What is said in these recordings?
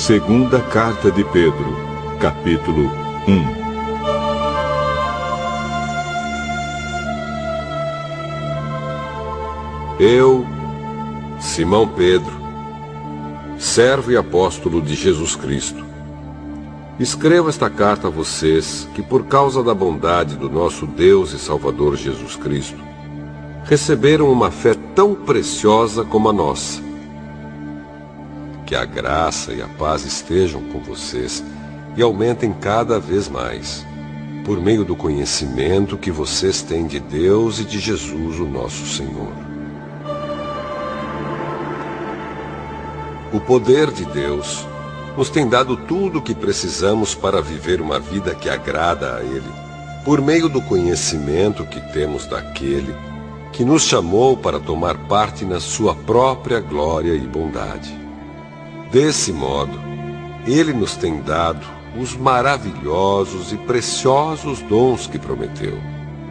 Segunda Carta de Pedro, capítulo 1. Eu, Simão Pedro, servo e apóstolo de Jesus Cristo, escrevo esta carta a vocês que, por causa da bondade do nosso Deus e Salvador Jesus Cristo, receberam uma fé tão preciosa como a nossa. Que a graça e a paz estejam com vocês e aumentem cada vez mais, por meio do conhecimento que vocês têm de Deus e de Jesus, o nosso Senhor. O poder de Deus nos tem dado tudo o que precisamos para viver uma vida que agrada a Ele, por meio do conhecimento que temos daquele que nos chamou para tomar parte na sua própria glória e bondade. Desse modo, Ele nos tem dado os maravilhosos e preciosos dons que prometeu.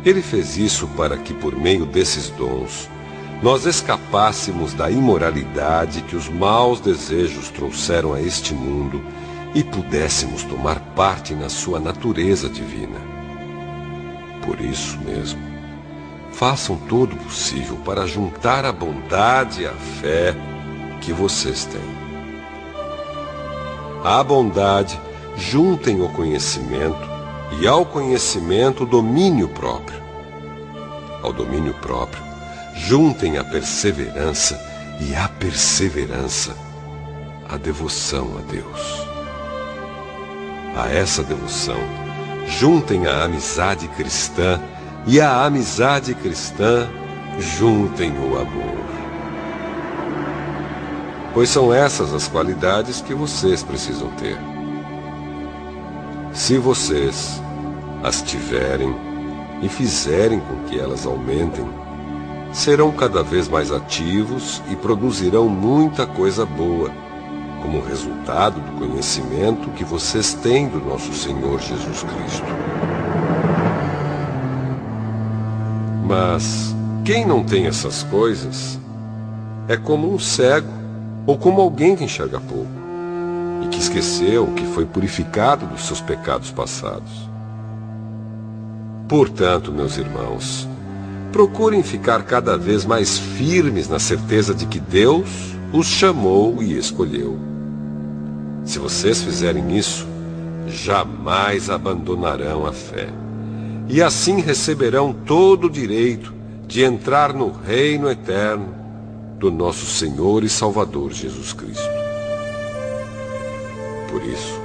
Ele fez isso para que, por meio desses dons, nós escapássemos da imoralidade que os maus desejos trouxeram a este mundo e pudéssemos tomar parte na sua natureza divina. Por isso mesmo, façam todo o possível para juntar a bondade e a fé que vocês têm. À bondade, juntem o conhecimento, e ao conhecimento, o domínio próprio. Ao domínio próprio, juntem a perseverança, e à perseverança, a devoção a Deus. A essa devoção, juntem a amizade cristã, e à amizade cristã, juntem o amor. Pois são essas as qualidades que vocês precisam ter. Se vocês as tiverem e fizerem com que elas aumentem, serão cada vez mais ativos e produzirão muita coisa boa, como resultado do conhecimento que vocês têm do nosso Senhor Jesus Cristo. Mas quem não tem essas coisas é como um cego, ou como alguém que enxerga pouco, e que esqueceu que foi purificado dos seus pecados passados. Portanto, meus irmãos, procurem ficar cada vez mais firmes na certeza de que Deus os chamou e escolheu. Se vocês fizerem isso, jamais abandonarão a fé, e assim receberão todo o direito de entrar no reino eterno do nosso Senhor e Salvador Jesus Cristo. Por isso,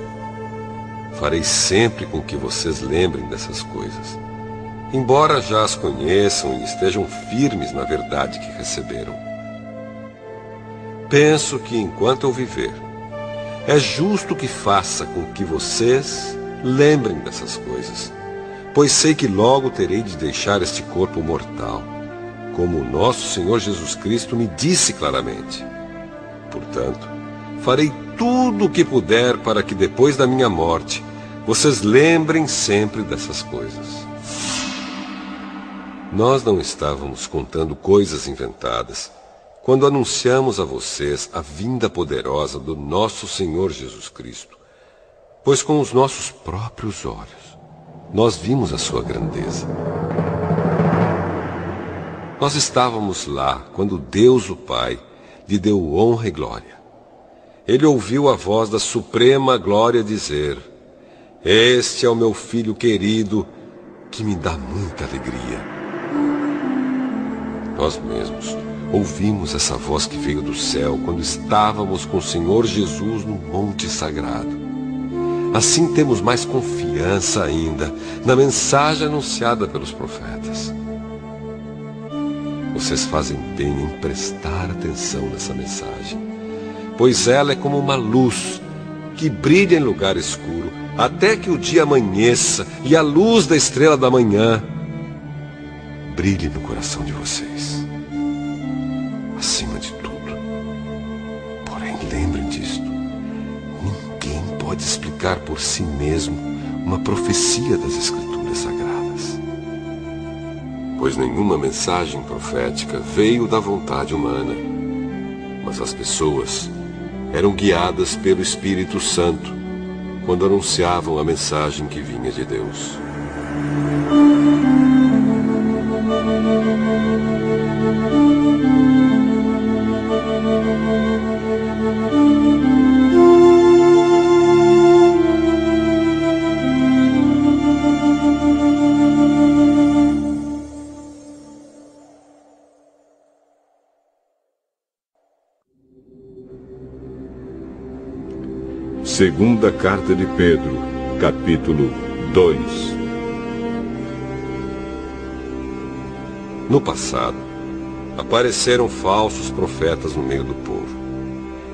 farei sempre com que vocês lembrem dessas coisas, embora já as conheçam e estejam firmes na verdade que receberam. Penso que, enquanto eu viver, é justo que faça com que vocês lembrem dessas coisas, pois sei que logo terei de deixar este corpo mortal, como o nosso Senhor Jesus Cristo me disse claramente. Portanto, farei tudo o que puder para que depois da minha morte, vocês lembrem sempre dessas coisas. Nós não estávamos contando coisas inventadas quando anunciamos a vocês a vinda poderosa do nosso Senhor Jesus Cristo, pois com os nossos próprios olhos nós vimos a sua grandeza. Nós estávamos lá quando Deus, o Pai, lhe deu honra e glória. Ele ouviu a voz da suprema glória dizer: "Este é o meu filho querido, que me dá muita alegria." Nós mesmos ouvimos essa voz que veio do céu quando estávamos com o Senhor Jesus no Monte Sagrado. Assim temos mais confiança ainda na mensagem anunciada pelos profetas. Vocês fazem bem em prestar atenção nessa mensagem, pois ela é como uma luz que brilha em lugar escuro, até que o dia amanheça e a luz da estrela da manhã brilhe no coração de vocês. Acima de tudo, porém, lembrem disto: ninguém pode explicar por si mesmo uma profecia das Escrituras Sagradas, pois nenhuma mensagem profética veio da vontade humana, mas as pessoas eram guiadas pelo Espírito Santo quando anunciavam a mensagem que vinha de Deus. Segunda Carta de Pedro, capítulo 2. No passado, apareceram falsos profetas no meio do povo.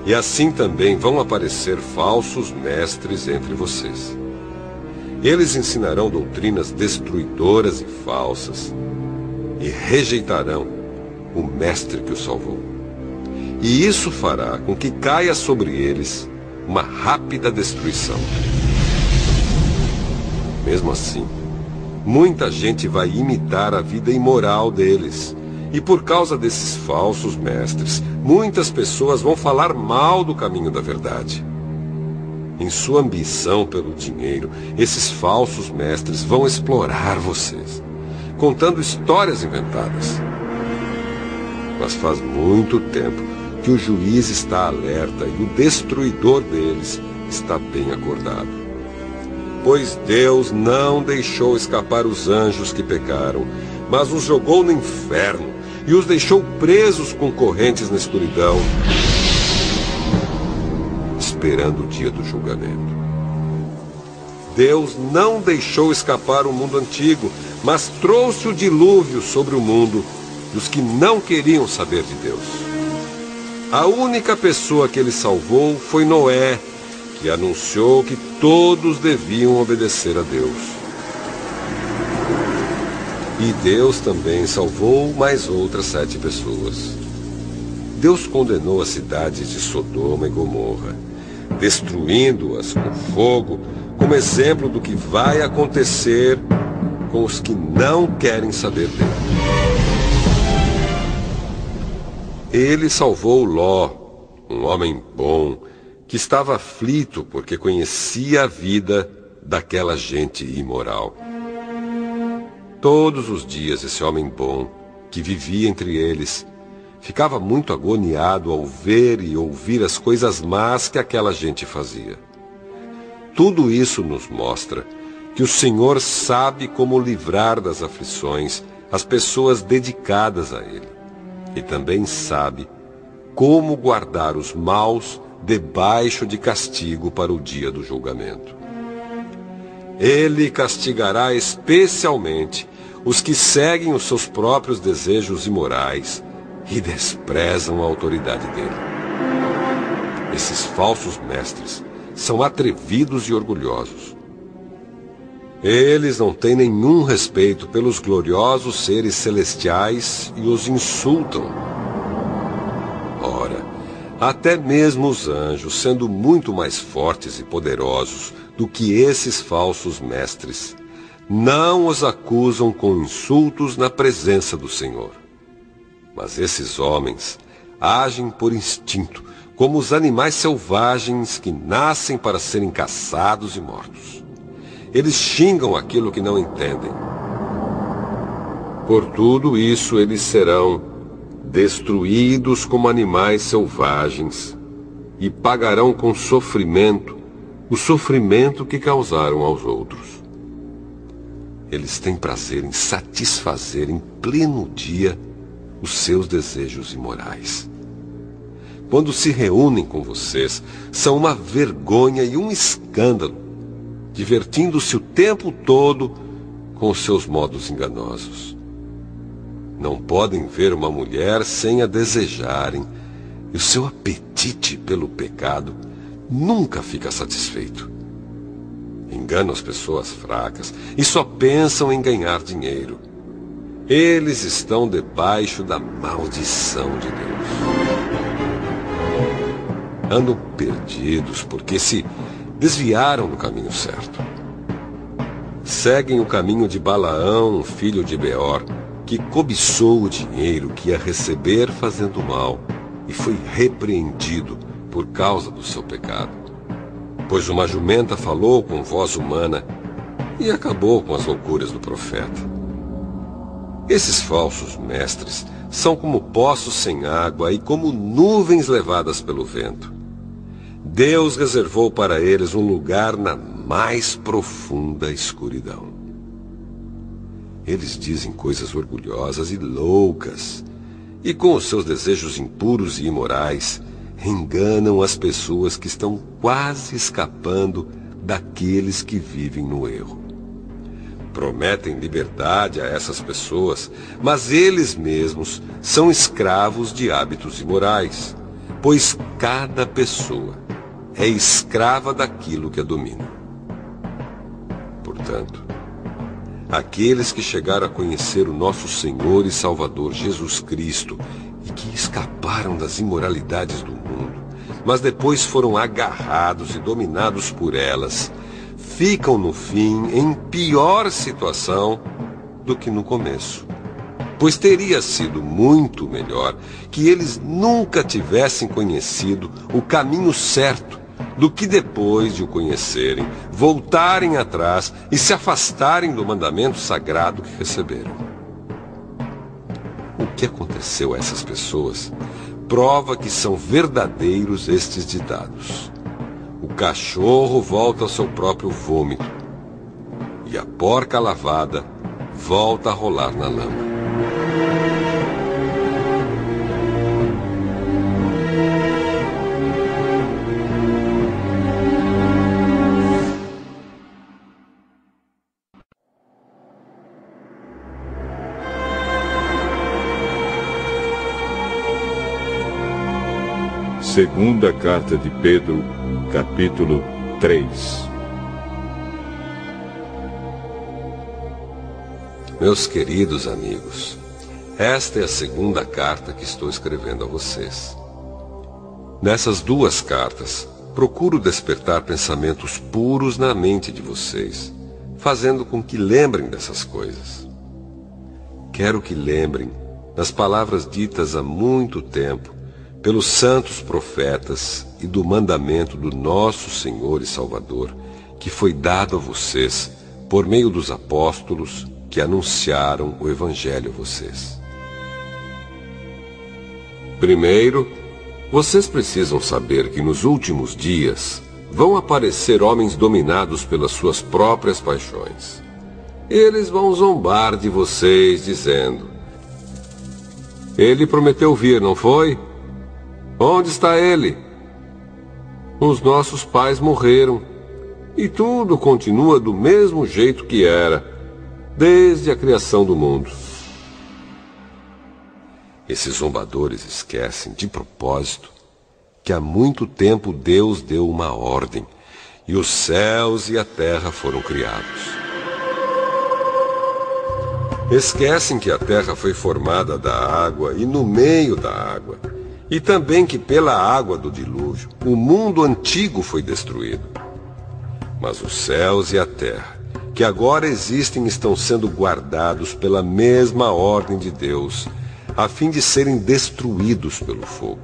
E assim também vão aparecer falsos mestres entre vocês. Eles ensinarão doutrinas destruidoras e falsas e rejeitarão o mestre que os salvou. E isso fará com que caia sobre eles uma rápida destruição. Mesmo assim, muita gente vai imitar a vida imoral deles. E por causa desses falsos mestres, muitas pessoas vão falar mal do caminho da verdade. Em sua ambição pelo dinheiro, esses falsos mestres vão explorar vocês, contando histórias inventadas. Mas faz muito tempo que o juiz está alerta e o destruidor deles está bem acordado. Pois Deus não deixou escapar os anjos que pecaram, mas os jogou no inferno e os deixou presos com correntes na escuridão, esperando o dia do julgamento. Deus não deixou escapar o mundo antigo, mas trouxe o dilúvio sobre o mundo dos que não queriam saber de Deus. A única pessoa que ele salvou foi Noé, que anunciou que todos deviam obedecer a Deus. E Deus também salvou mais outras 7 pessoas. Deus condenou as cidades de Sodoma e Gomorra, destruindo-as com fogo, como exemplo do que vai acontecer com os que não querem saber dele. Ele salvou Ló, um homem bom, que estava aflito porque conhecia a vida daquela gente imoral. Todos os dias esse homem bom, que vivia entre eles, ficava muito agoniado ao ver e ouvir as coisas más que aquela gente fazia. Tudo isso nos mostra que o Senhor sabe como livrar das aflições as pessoas dedicadas a Ele. E também sabe como guardar os maus debaixo de castigo para o dia do julgamento. Ele castigará especialmente os que seguem os seus próprios desejos imorais e desprezam a autoridade dele. Esses falsos mestres são atrevidos e orgulhosos. Eles não têm nenhum respeito pelos gloriosos seres celestiais e os insultam. Ora, até mesmo os anjos, sendo muito mais fortes e poderosos do que esses falsos mestres, não os acusam com insultos na presença do Senhor. Mas esses homens agem por instinto, como os animais selvagens que nascem para serem caçados e mortos. Eles xingam aquilo que não entendem. Por tudo isso, eles serão destruídos como animais selvagens e pagarão com sofrimento o sofrimento que causaram aos outros. Eles têm prazer em satisfazer em pleno dia os seus desejos imorais. Quando se reúnem com vocês, são uma vergonha e um escândalo, divertindo-se o tempo todo com os seus modos enganosos. Não podem ver uma mulher sem a desejarem, e o seu apetite pelo pecado nunca fica satisfeito. Enganam as pessoas fracas e só pensam em ganhar dinheiro. Eles estão debaixo da maldição de Deus. Andam perdidos porque se desviaram do caminho certo. Seguem o caminho de Balaão, filho de Beor, que cobiçou o dinheiro que ia receber fazendo mal e foi repreendido por causa do seu pecado. Pois uma jumenta falou com voz humana e acabou com as loucuras do profeta. Esses falsos mestres são como poços sem água e como nuvens levadas pelo vento. Deus reservou para eles um lugar na mais profunda escuridão. Eles dizem coisas orgulhosas e loucas, e com os seus desejos impuros e imorais, enganam as pessoas que estão quase escapando daqueles que vivem no erro. Prometem liberdade a essas pessoas, mas eles mesmos são escravos de hábitos imorais, pois cada pessoa é escrava daquilo que a domina. Portanto, aqueles que chegaram a conhecer o nosso Senhor e Salvador Jesus Cristo e que escaparam das imoralidades do mundo, mas depois foram agarrados e dominados por elas, ficam no fim em pior situação do que no começo. Pois teria sido muito melhor que eles nunca tivessem conhecido o caminho certo do que depois de o conhecerem, voltarem atrás e se afastarem do mandamento sagrado que receberam. O que aconteceu a essas pessoas prova que são verdadeiros estes ditados. O cachorro volta ao seu próprio vômito, e a porca lavada volta a rolar na lama. Segunda carta de Pedro, capítulo 3. Meus queridos amigos, esta é a segunda carta que estou escrevendo a vocês. Nessas duas cartas, procuro despertar pensamentos puros na mente de vocês, fazendo com que lembrem dessas coisas. Quero que lembrem das palavras ditas há muito tempo pelos santos profetas e do mandamento do nosso Senhor e Salvador, que foi dado a vocês por meio dos apóstolos que anunciaram o Evangelho a vocês. Primeiro, vocês precisam saber que nos últimos dias vão aparecer homens dominados pelas suas próprias paixões. Eles vão zombar de vocês, dizendo: "Ele prometeu vir, não foi? Onde está ele? Os nossos pais morreram, e tudo continua do mesmo jeito que era, desde a criação do mundo." Esses zombadores esquecem, de propósito, que há muito tempo Deus deu uma ordem, e os céus e a terra foram criados. Esquecem que a terra foi formada da água e no meio da água, e também que pela água do dilúvio o mundo antigo foi destruído. Mas os céus e a terra, que agora existem, estão sendo guardados pela mesma ordem de Deus, a fim de serem destruídos pelo fogo.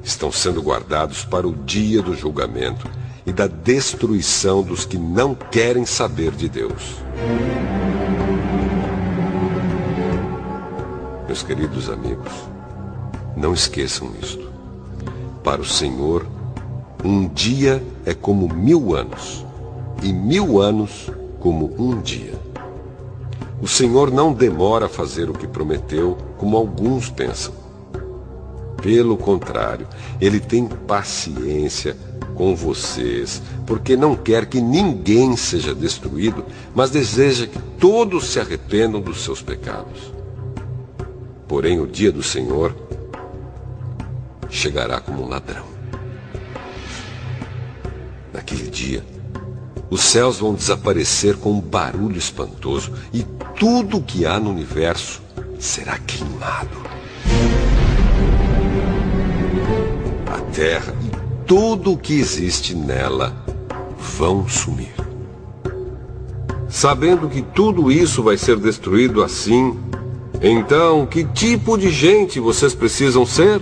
Estão sendo guardados para o dia do julgamento e da destruição dos que não querem saber de Deus. Meus queridos amigos, não esqueçam isto. Para o Senhor, um dia é como 1000 anos, e 1000 anos como um dia. O Senhor não demora a fazer o que prometeu, como alguns pensam. Pelo contrário, Ele tem paciência com vocês, porque não quer que ninguém seja destruído, mas deseja que todos se arrependam dos seus pecados. Porém, o dia do Senhor chegará como um ladrão. Naquele dia, os céus vão desaparecer com um barulho espantoso e tudo o que há no universo será queimado. A terra e tudo o que existe nela vão sumir. Sabendo que tudo isso vai ser destruído assim, então que tipo de gente vocês precisam ser?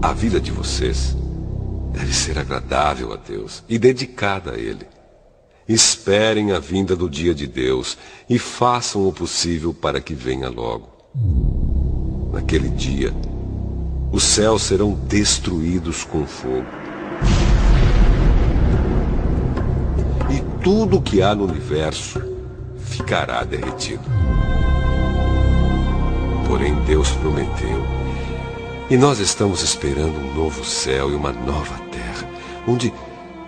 A vida de vocês deve ser agradável a Deus e dedicada a Ele. Esperem a vinda do dia de Deus e façam o possível para que venha logo. Naquele dia, os céus serão destruídos com fogo. E tudo o que há no universo ficará derretido. Porém, Deus prometeu, e nós estamos esperando um novo céu e uma nova terra, onde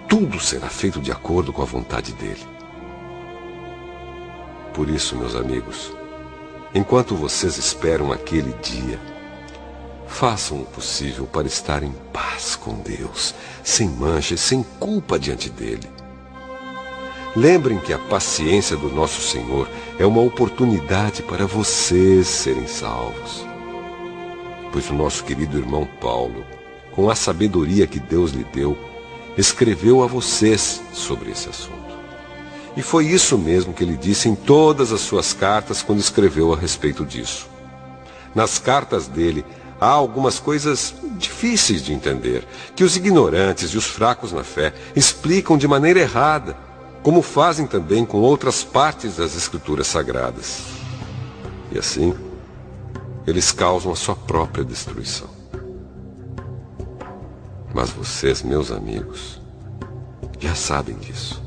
tudo será feito de acordo com a vontade dele. Por isso, meus amigos, enquanto vocês esperam aquele dia, façam o possível para estar em paz com Deus, sem mancha e sem culpa diante dele. Lembrem que a paciência do nosso Senhor é uma oportunidade para vocês serem salvos. Pois o nosso querido irmão Paulo, com a sabedoria que Deus lhe deu, escreveu a vocês sobre esse assunto. E foi isso mesmo que ele disse em todas as suas cartas quando escreveu a respeito disso. Nas cartas dele, há algumas coisas difíceis de entender, que os ignorantes e os fracos na fé explicam de maneira errada, como fazem também com outras partes das Escrituras Sagradas. E assim, eles causam a sua própria destruição. Mas vocês, meus amigos, já sabem disso.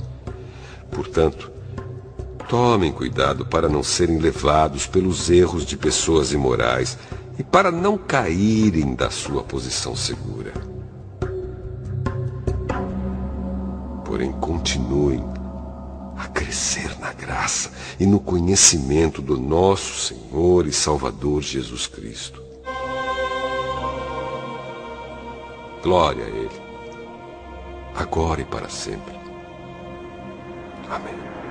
Portanto, tomem cuidado para não serem levados pelos erros de pessoas imorais e para não caírem da sua posição segura. Porém, continuem a crescer na graça e no conhecimento do nosso Senhor e Salvador Jesus Cristo. Glória a Ele, agora e para sempre. Amém.